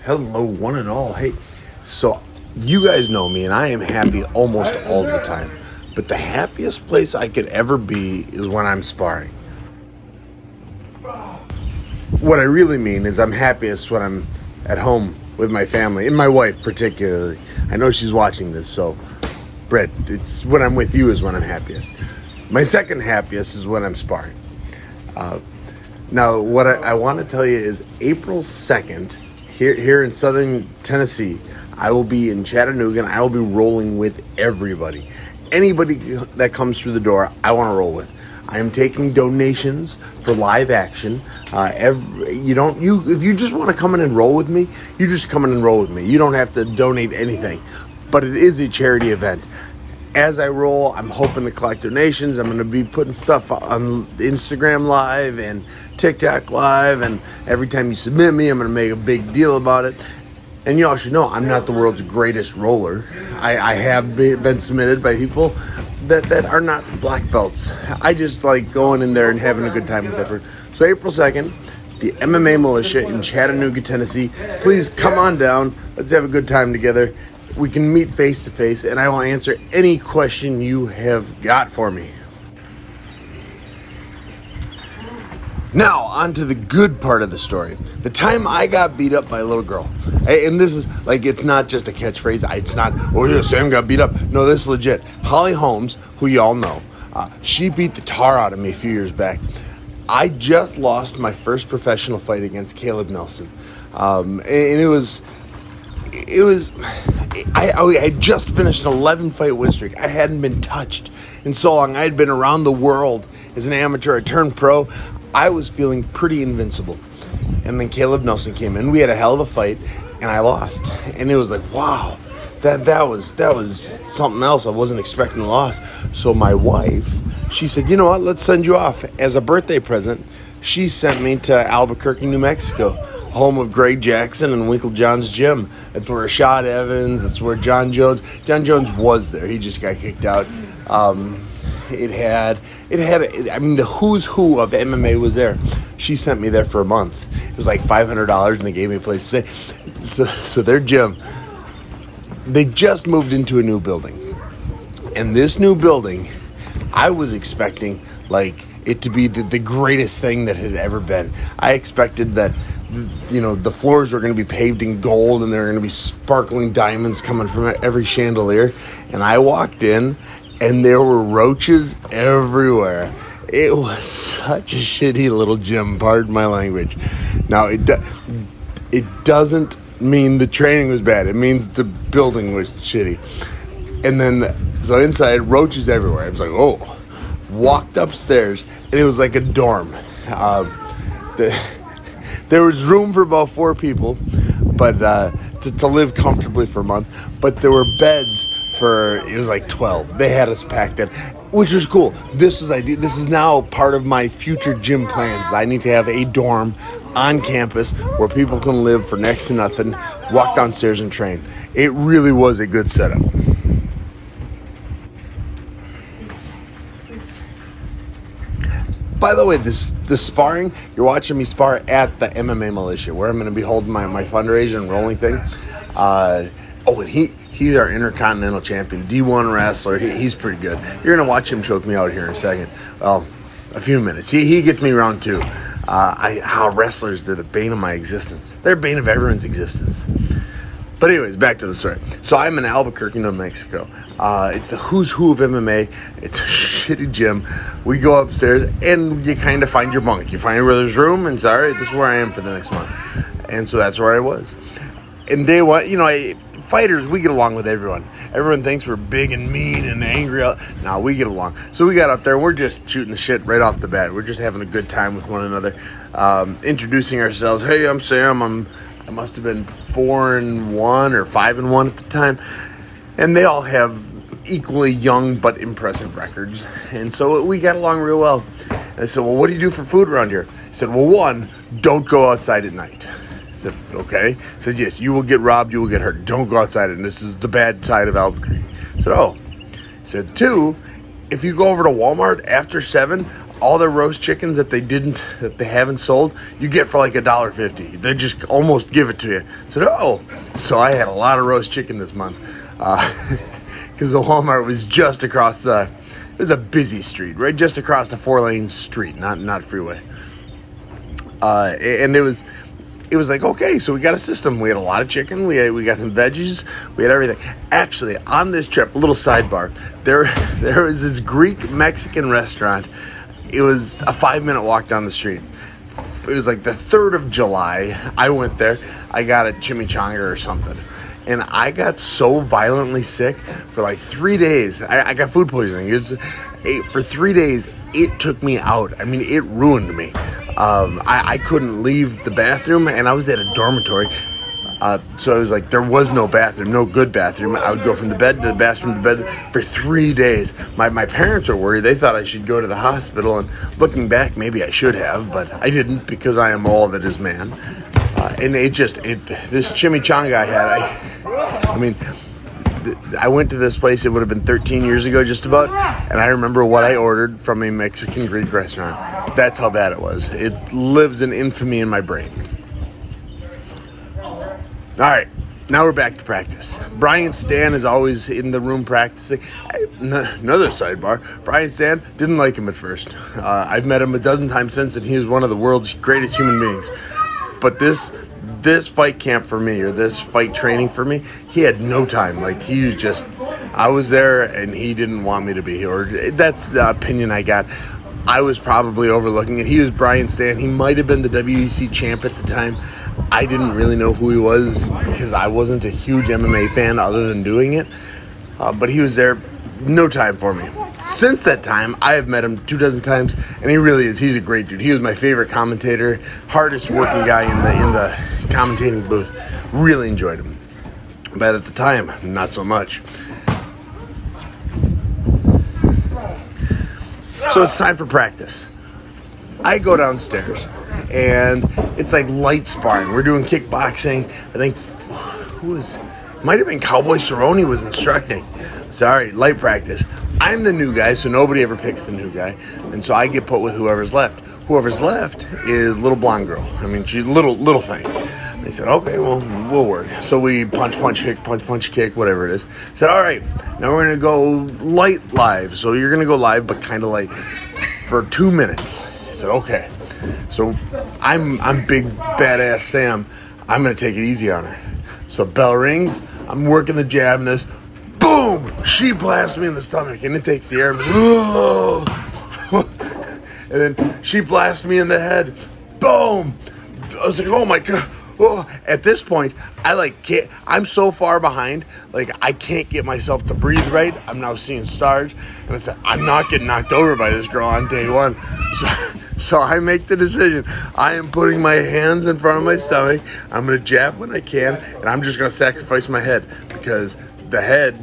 Hello, one and all. Hey, so you guys know me, and I am happy almost all the time. But the happiest place I could ever be is when I'm sparring. What I really mean is I'm happiest when I'm at home with my family, and my wife particularly. I know she's watching this, so Brett, it's when I'm with you is when I'm happiest. My second happiest is when I'm sparring. Now, what I want to tell you is April 2nd, here in southern Tennessee, I will be in Chattanooga, and I will be rolling with everybody. Anybody that comes through the door, I want to roll with. I am taking donations for live action. If you just want to come in and roll with me, you just come in and roll with me. You don't have to donate anything, but it is a charity event. As I roll, I'm hoping to collect donations. I'm going to be putting stuff on Instagram Live and TikTok Live, and every time you submit me, I'm going to make a big deal about it. And you all should know, I'm not the world's greatest roller. I have been submitted by people that are not black belts. I just like going in there and having a good time with that person. So April 2nd, the MMA Militia in Chattanooga, Tennessee. Please come on down. Let's have a good time together. We can meet face to face, and I will answer any question you have got for me. Now, on to the good part of the story. The time I got beat up by a little girl. And this is, like, it's not just a catchphrase. It's not, oh yeah, Sam got beat up. No, this is legit. Holly Holmes, who you all know, she beat the tar out of me a few years back. I just lost my first professional fight against Caleb Nelson. And it was... I had just finished an 11-fight win streak. I hadn't been touched in so long. I had been around the world as an amateur. I turned pro. I was feeling pretty invincible. And then Caleb Nelson came in. We had a hell of a fight, and I lost. And it was like, wow, that was something else. I wasn't expecting a loss. So my wife, she said, you know what, let's send you off. As a birthday present, she sent me to Albuquerque, New Mexico, home of Greg Jackson and Winklejohn's gym. That's where Rashad Evans, that's where John Jones was there. He just got kicked out. The who's who of MMA was there. She sent me there for a month. It was like $500, and they gave me a place to stay. So their gym, they just moved into a new building. And this new building, I was expecting, like, it to be the greatest thing that had ever been. I expected that, the floors were going to be paved in gold, and there were going to be sparkling diamonds coming from every chandelier. And I walked in, and there were roaches everywhere. It was such a shitty little gym, pardon my language. Now, it doesn't mean the training was bad. It means the building was shitty. And then, so inside, roaches everywhere. I was like, oh. Walked upstairs, and it was like a dorm. There was room for about 4 people, but to live comfortably for a month. But there were beds it was like 12. They had us packed in, which was cool. This is now part of my future gym plans. I need to have a dorm on campus where people can live for next to nothing, walk downstairs and train. It really was a good setup. By the way, this sparring, you're watching me spar at the MMA Militia, where I'm going to be holding my fundraiser and rolling thing. And he's our Intercontinental Champion, D1 wrestler. He's pretty good. You're going to watch him choke me out here in a second. Well, a few minutes. He gets me round 2. How wrestlers, they're the bane of my existence. They're bane of everyone's existence. But anyways, back to the story. So I'm in Albuquerque, New Mexico. It's the who's who of MMA. It's a shitty gym. We go upstairs, and you kind of find your bunk. You find where there's room, and say, all right, this is where I am for the next month. And so that's where I was. And day one, fighters, we get along with everyone. Everyone thinks we're big and mean and angry. No, we get along. So we got up there, and we're just shooting the shit right off the bat. We're just having a good time with one another, introducing ourselves. Hey, I'm Sam. I must have been 4-1 or 5-1 at the time. And they all have equally young but impressive records. And so we got along real well. And I said, well, what do you do for food around here? He said, well, 1, don't go outside at night. I said, okay. He said, yes, you will get robbed, you will get hurt. Don't go outside. And this is the bad side of Albuquerque. I said, oh. He said, 2, if you go over to Walmart after 7, all their roast chickens that they haven't sold, you get for like $1.50. They just almost give it to you. I said, oh, so I had a lot of roast chicken this month, because the Walmart was just across it was a busy street, right, just across the 4-lane street, not freeway, and it was like, okay, so we got a system. We had a lot of chicken. We got some veggies. We had everything. Actually, on this trip, a little sidebar, there was this Greek Mexican restaurant. It was a 5-minute walk down the street. It was like the 3rd of July. I went there. I got a chimichanga or something. And I got so violently sick for like 3 days. I got food poisoning. For 3 days, it took me out. I mean, it ruined me. I couldn't leave the bathroom, and I was at a dormitory. So it was like there was no bathroom, no good bathroom. I would go from the bed to the bathroom to bed for 3 days. My parents were worried. They thought I should go to the hospital, and looking back, maybe I should have, but I didn't, because I am all that is man. And this chimichanga I had, I mean, I went to this place, it would have been 13 years ago just about, and I remember what I ordered from a Mexican Greek restaurant. That's how bad it was. It lives in infamy in my brain. All right, now we're back to practice. Brian Stan is always in the room practicing. Another sidebar, Brian Stan, didn't like him at first. I've met him a dozen times since, and he is one of the world's greatest human beings. But this fight camp for me, or this fight training for me, he had no time. Like, he was just, I was there and he didn't want me to be here. Or that's the opinion I got. I was probably overlooking it. He was Brian Stan. He might have been the WEC champ at the time. I didn't really know who he was because I wasn't a huge MMA fan other than doing it. But he was there, no time for me. Since that time, I have met him 24 times, and he really is. He's a great dude. He was my favorite commentator, hardest working guy in the commentating booth. Really enjoyed him. But at the time, not so much. So it's time for practice. I go downstairs, and it's like light sparring. We're doing kickboxing. I think, might have been Cowboy Cerrone was instructing. Sorry, light practice. I'm the new guy, so nobody ever picks the new guy. And so I get put with whoever's left. Whoever's left is little blonde girl. I mean, she's little thing. They said, okay, well, we'll work. So we punch, kick, whatever it is. Said, all right, now we're going to go live. So you're going to go live, but kind of light for 2 minutes. I said, okay. So I'm big, badass Sam. I'm going to take it easy on her. So bell rings. I'm working the jab, and this, boom! She blasts me in the stomach, and it takes the air. And then she blasts me in the head. Boom! I was like, oh my God. Oh. At this point, I'm so far behind, like I can't get myself to breathe right. I'm now seeing stars. And I said, I'm not getting knocked over by this girl on day one. So I make the decision. I am putting my hands in front of my stomach. I'm going to jab when I can, and I'm just going to sacrifice my head, because the head,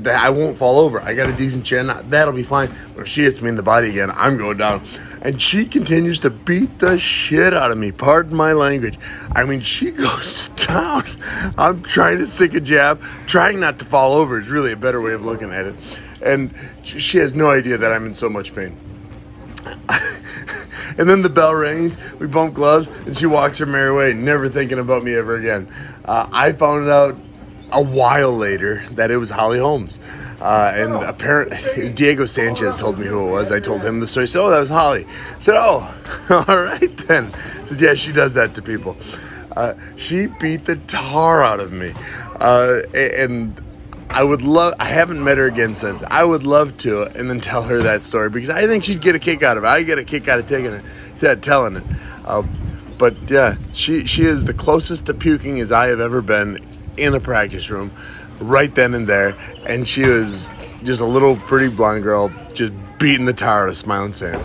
I won't fall over. I got a decent chin. That'll be fine. But if she hits me in the body again, I'm going down. And she continues to beat the shit out of me. Pardon my language. I mean, she goes down. I'm trying to stick a jab, trying not to fall over is really a better way of looking at it. And she has no idea that I'm in so much pain. And then the bell rings, we bump gloves, and she walks her merry way, never thinking about me ever again. I found out a while later that it was Holly Holmes. And apparently, it was Diego Sanchez told me who it was. I told him the story. He said, oh, that was Holly. I said, oh, all right then. I said, yeah, she does that to people. She beat the tar out of me. And I haven't met her again since. I would love to, and then tell her that story, because I think she'd get a kick out of it. I get a kick out of telling it. But yeah, she is the closest to puking as I have ever been in a practice room, right then and there. And she was just a little pretty blonde girl, just beating the tar out of Smiling Sam.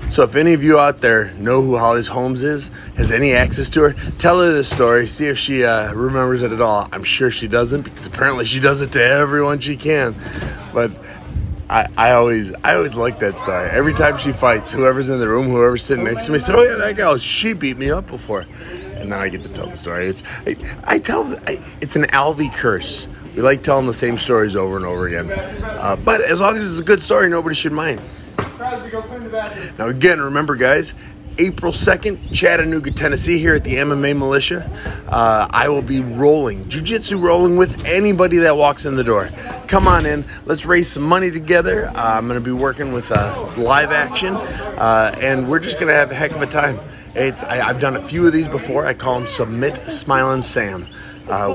So if any of you out there know who Holly Holmes is, has any access to her, tell her this story, see if she remembers it at all. I'm sure she doesn't, because apparently she does it to everyone she can. But I always like that story. Every time she fights, whoever's in the room, whoever's sitting next to me, said, oh yeah, that girl, she beat me up before. and then I get to tell the story. It's it's an Alvy curse. We like telling the same stories over and over again. But as long as it's a good story, nobody should mind. Now again, remember guys, April 2nd, Chattanooga, Tennessee, here at the MMA Militia. I will be rolling, jiu-jitsu rolling with anybody that walks in the door. Come on in, let's raise some money together. I'm going to be working with live action, and we're just going to have a heck of a time. I've done a few of these before. I call them Submit Smilin' Sam.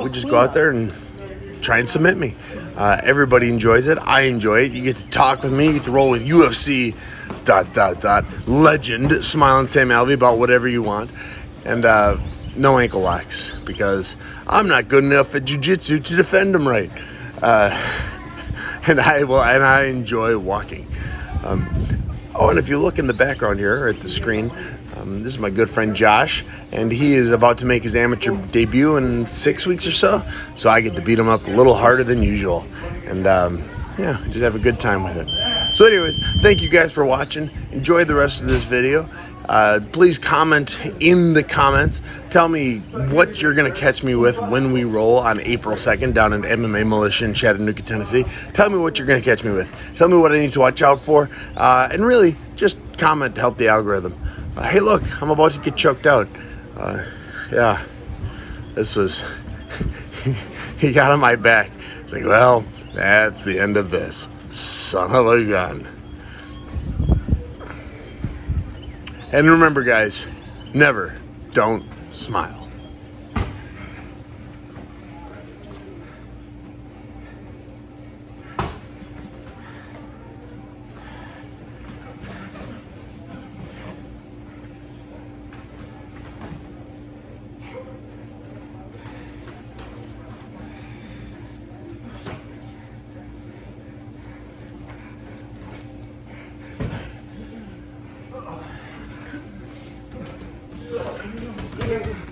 We just go out there and try and submit me. Everybody enjoys it. I enjoy it. You get to talk with me. You get to roll with UFC ... legend Smilin' Sam Alvey about whatever you want. And no ankle locks, because I'm not good enough at jiu-jitsu to defend them right. And I enjoy walking. And if you look in the background here at the screen, this is my good friend Josh, and he is about to make his amateur debut in 6 weeks or so. So I get to beat him up a little harder than usual, and just have a good time with it. So anyways, thank you guys for watching. Enjoy the rest of this video. Please comment in the comments. Tell me what you're going to catch me with when we roll on April 2nd down in MMA Militia in Chattanooga, Tennessee. Tell me what you're going to catch me with. Tell me what I need to watch out for. And really, just comment to help the algorithm. Hey, look, I'm about to get choked out. This was... he got on my back. It's like, well, that's the end of this. Son of a gun. And remember, guys, never don't smile. Thank you.